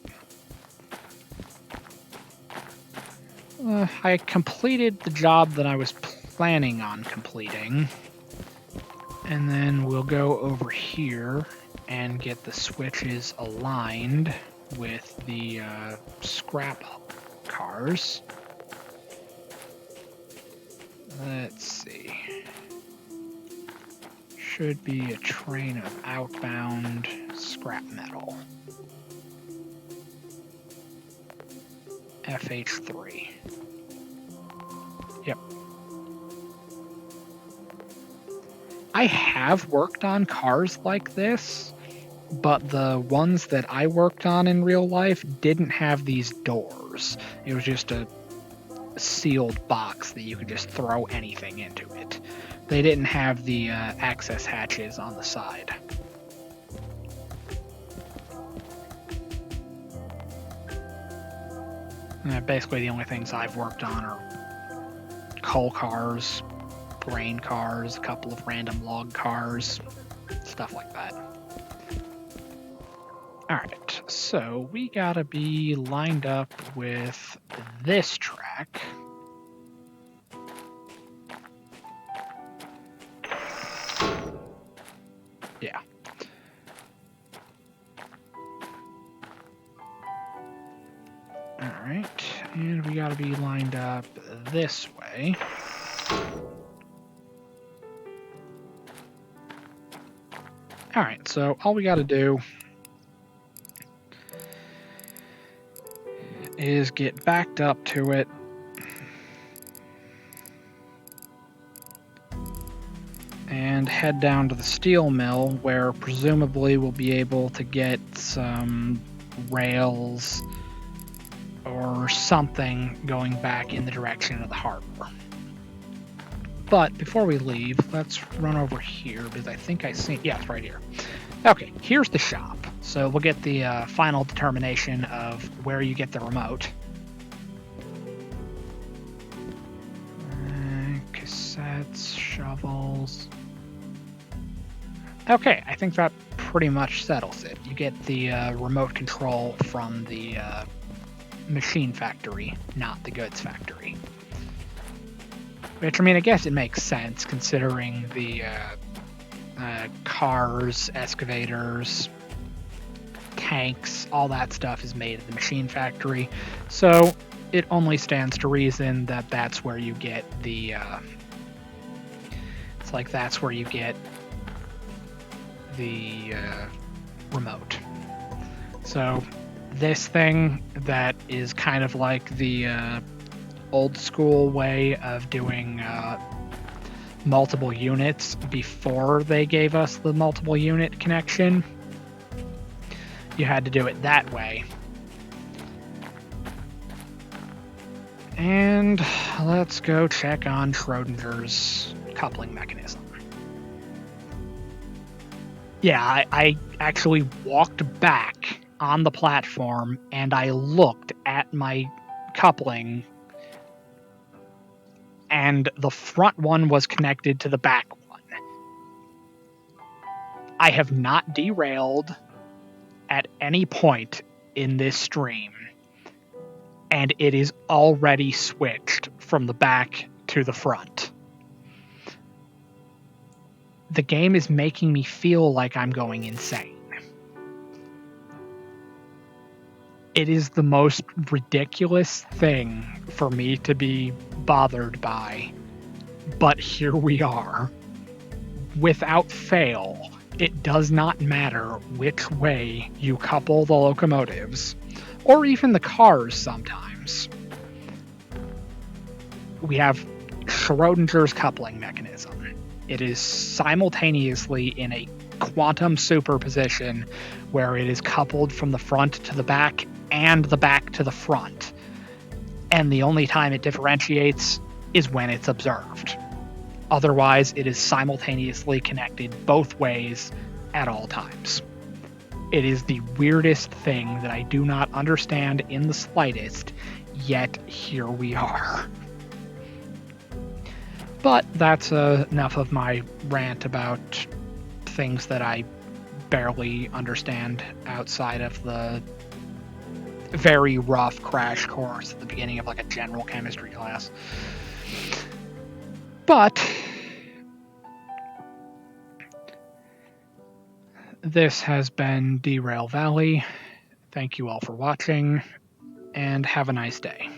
I completed the job that I was planning on completing, and then we'll go over here and get the switches aligned with the scrap cars. Let's see. Should be a train of outbound scrap metal. FH3. Yep. I have worked on cars like this, but the ones that I worked on in real life didn't have these doors. It was just a sealed box that you could just throw anything into it. They didn't have the access hatches on the side. Basically, the only things I've worked on are coal cars, grain cars, a couple of random log cars, stuff like that. Alright, so we gotta be lined up with this track. Yeah. Alright, and we gotta be lined up this way. Alright, so all we gotta do is get backed up to it. And head down to the steel mill, where presumably we'll be able to get some rails or something going back in the direction of the harbor. But before we leave, let's run over here, because I think I see... Yeah, it's right here. Okay, here's the shop. So we'll get the final determination of where you get the remote. Cassettes, shovels... Okay, I think that pretty much settles it. You get the remote control from the machine factory, not the goods factory. Which, I mean, I guess it makes sense, considering the cars, excavators, tanks, all that stuff is made at the machine factory. So it only stands to reason that that's where you get the... it's like that's where you get the remote. So this thing that is kind of like the old school way of doing multiple units before they gave us the multiple unit connection. You had to do it that way. And let's go check on Schrodinger's coupling mechanism. Yeah, I actually walked back on the platform and I looked at my coupling, and the front one was connected to the back one. I have not derailed at any point in this stream, and it is already switched from the back to the front. The game is making me feel like I'm going insane. It is the most ridiculous thing for me to be bothered by, but here we are. Without fail, it does not matter which way you couple the locomotives, or even the cars sometimes. We have Schrodinger's coupling mechanism. It is simultaneously in a quantum superposition where it is coupled from the front to the back and the back to the front. And the only time it differentiates is when it's observed. Otherwise, it is simultaneously connected both ways at all times. It is the weirdest thing that I do not understand in the slightest, yet here we are. But that's enough of my rant about things that I barely understand outside of the very rough crash course at the beginning of like a general chemistry class. But this has been Derail Valley. Thank you all for watching, and have a nice day.